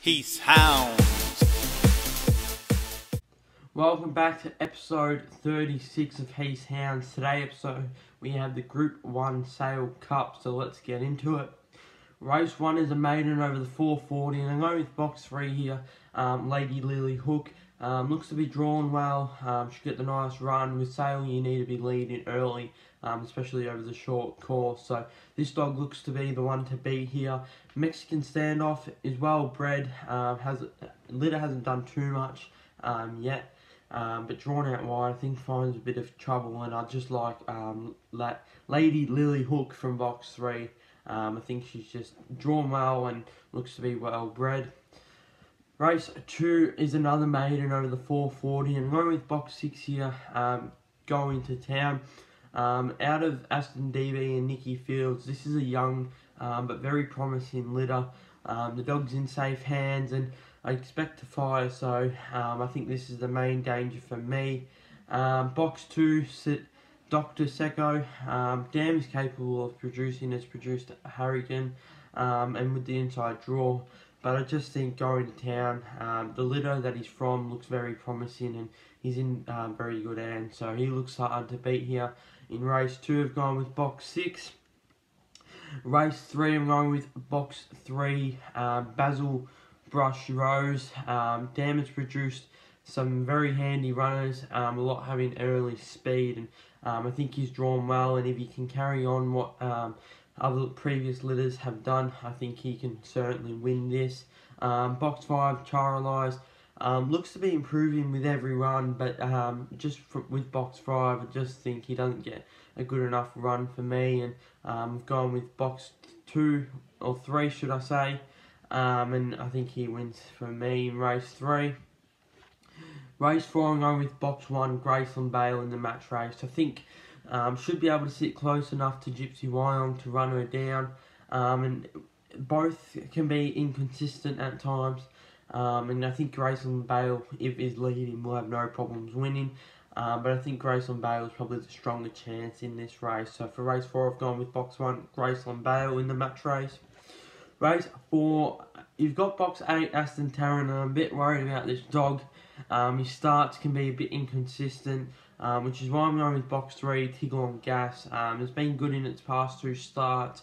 Heath, Hounds. Welcome back to episode 36 of Heath, Hounds. Today episode we have the Group 1 Sale Cup, so let's get into it. Race 1 is a maiden over the 440, and I'm going with box 3 here, Lady Lily Hook. Looks to be drawn well, should get the nice run. With Sale you need to be leading early, especially over the short course, so this dog looks to be the one to beat here. Mexican standoff is well bred, litter hasn't done too much yet. But drawn out wide, I think finds a bit of trouble, and I just like Lady Lily Hook from box 3. I think she's just drawn well and looks to be well bred. Race 2 is another maiden over the 440, and going with box 6 here, going to town. Out of Aston DB and Nikki Fields, this is a young but very promising litter. The dog's in safe hands, and I expect to fire, so I think this is the main danger for me. Box 2, Dr. Secco. Damn is capable of producing, has produced a Harrigan, and with the inside draw. But I just think going to town, the litter that he's from looks very promising, and he's in very good hands, so he looks hard to beat here. In race 2, I've gone with box 6. Race 3, I'm going with box 3, Basil Brush Rose. Damn has produced some very handy runners, a lot having early speed, and I think he's drawn well, and if he can carry on what other previous litters have done, I think he can certainly win this. Box 5, Charlize, looks to be improving with every run, but with box 5, I just think he doesn't get a good enough run for me, and I've gone with box 2, or 3 should I say, and I think he wins for me in race 3. Race 4, I'm going with box 1, Graceland Bale in the match race. I think should be able to sit close enough to Gypsy Wyong to run her down, and both can be inconsistent at times, and I think Graceland Bale, if he's leading, will have no problems winning, but I think Graceland Bale is probably the stronger chance in this race. So for race 4, I've gone with box 1, Graceland Bale in the match race. Race 4, you've got box 8, Aston Taryn, and I'm a bit worried about this dog. His starts can be a bit inconsistent, which is why I'm going with box 3, Tiglon Gas. It's been good in its past 2 starts.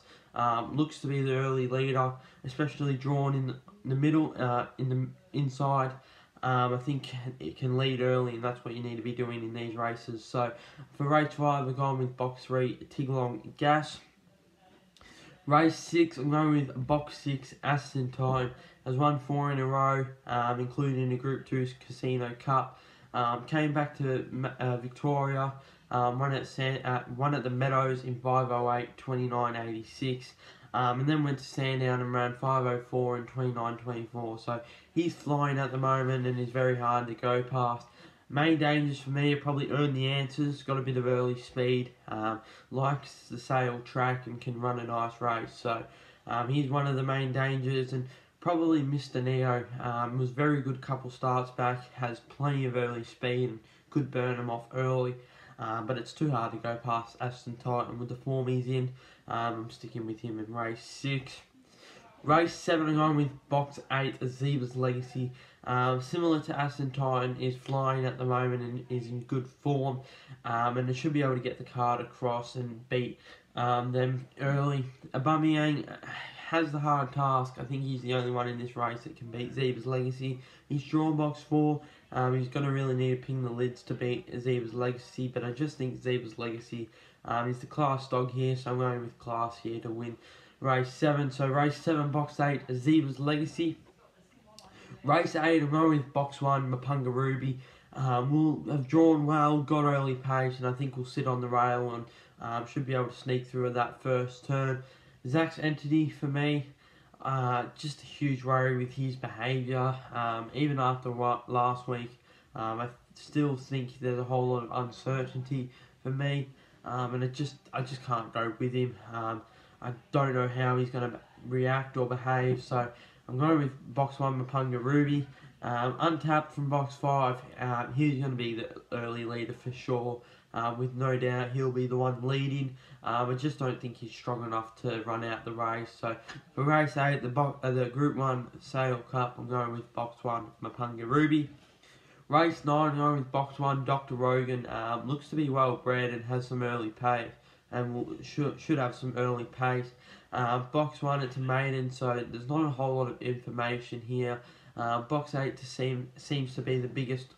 Looks to be the early leader, especially drawn in the middle, in the inside. I think it can lead early, and that's what you need to be doing in these races. So for race 5, we're going with box 3, Tiglon Gas. Race 6, I'm going with box 6, Aston Time. Has won 4 in a row, including the Group 2's Casino Cup. Came back to Victoria, won at the Meadows in 5:08:29.86, and then went to Sandown and ran 5:04 and 29:24. So he's flying at the moment and is very hard to go past. Main dangers for me are probably Earn the Answers, got a bit of early speed, likes the Sale track and can run a nice race. So he's one of the main dangers, and probably Mr. Neo, was very good couple starts back, has plenty of early speed and could burn him off early, but it's too hard to go past Aston Titan with the form he's in. I'm sticking with him in race 6. Race 7, I'm going with box 8, Azeba's Legacy. Similar to Aston Titan, is flying at the moment and is in good form, and they should be able to get the card across and beat them early. Aubameyang has the hard task. I think he's the only one in this race that can beat Zeba's Legacy. He's drawn box 4. He's going to really need to ping the lids to beat Zeba's Legacy, but I just think Zeba's Legacy is the class dog here, so I'm going with class here to win race 7. So race 7, box 8, Zeba's Legacy. Race 8, I'm going with box 1, Mapunga Ruby. Will have drawn well, got early pace, and I think will sit on the rail and should be able to sneak through that first turn. Zach's Entity for me, just a huge worry with his behaviour. Even after last week, I still think there's a whole lot of uncertainty for me, and I just can't go with him. I don't know how he's going to react or behave, so I'm going with box 1, Mapunga Ruby. Untapped from box 5, he's going to be the early leader for sure. with no doubt he'll be the one leading. I just don't think he's strong enough to run out the race. So for race 8, the Group 1 Sale Cup, I'm going with box 1, Mapunga Ruby. Race 9, I'm going with box 1, Dr. Rogan. Looks to be well bred and has some early pace, and should have some early pace. Box 1, it's a maiden, so there's not a whole lot of information here. Box 8 seems to be the biggest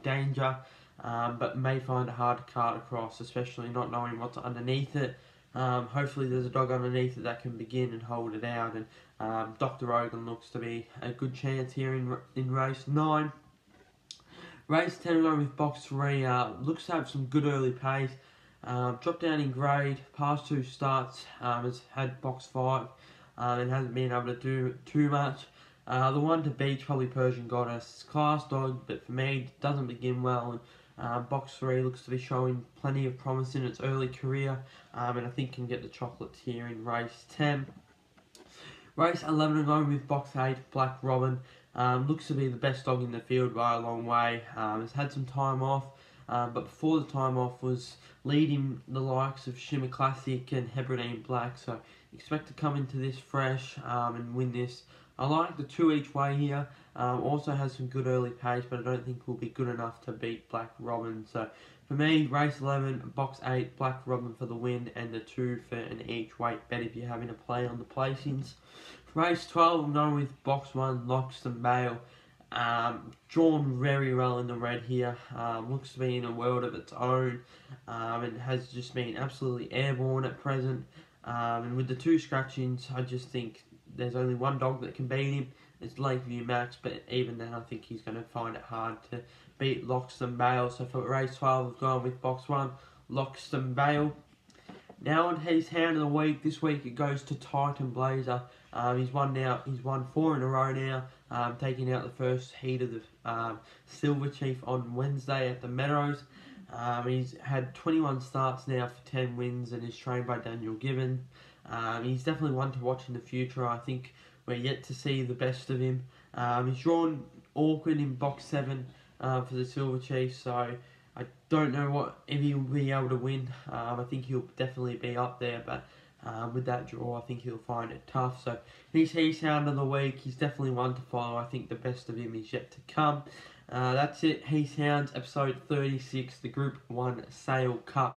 danger, but may find it hard to cart across, especially not knowing what's underneath it. Hopefully there's a dog underneath it that can begin and hold it out, and Dr. Rogan looks to be a good chance here in race 9. Race 10, I'm going with box 3, looks to have some good early pace. Dropped down in grade, past 2 starts, has had box 5 and hasn't been able to do too much. The one to beat's probably Persian Goddess. Class dog, but for me, doesn't begin well. And box 3 looks to be showing plenty of promise in its early career, and I think can get the chocolates here in race 10. Race 11, I'm going with box 8, Black Robin. Looks to be the best dog in the field by a long way. Has had some time off, but before the time off was leading the likes of Shimmer Classic and Hebridean Black, so expect to come into this fresh and win this. I like the 2 each way here. Also has some good early pace, but I don't think will be good enough to beat Black Robin. So for me, race 11, box 8, Black Robin for the win, and the 2 for an each weight bet if you're having a play on the placings. For race 12, I'm going with box 1, Loxton Bale. Drawn very well in the red here. Looks to be in a world of its own, and has just been absolutely airborne at present. And with the 2 scratchings, I just think there's only one dog that can beat him. It's Lakeview Max, but even then I think he's going to find it hard to beat Loxton Bale. So for race 12, I've gone with box 1, Loxton Bale. Now on his Hound of the Week, this week it goes to Titan Blazer. He's won 4 in a row now, taking out the first heat of the Silver Chief on Wednesday at the Meadows. He's had 21 starts now for 10 wins and is trained by Daniel Gibbon. He's definitely one to watch in the future. I think we're yet to see the best of him. He's drawn awkward in box 7 for the Silver Chief, so I don't know if he'll be able to win. I think he'll definitely be up there, but with that draw, I think he'll find it tough. So he's Hound of the Week. He's definitely one to follow. I think the best of him is yet to come. That's it. Heath Hounds, episode 36, the Group 1 Sale Cup.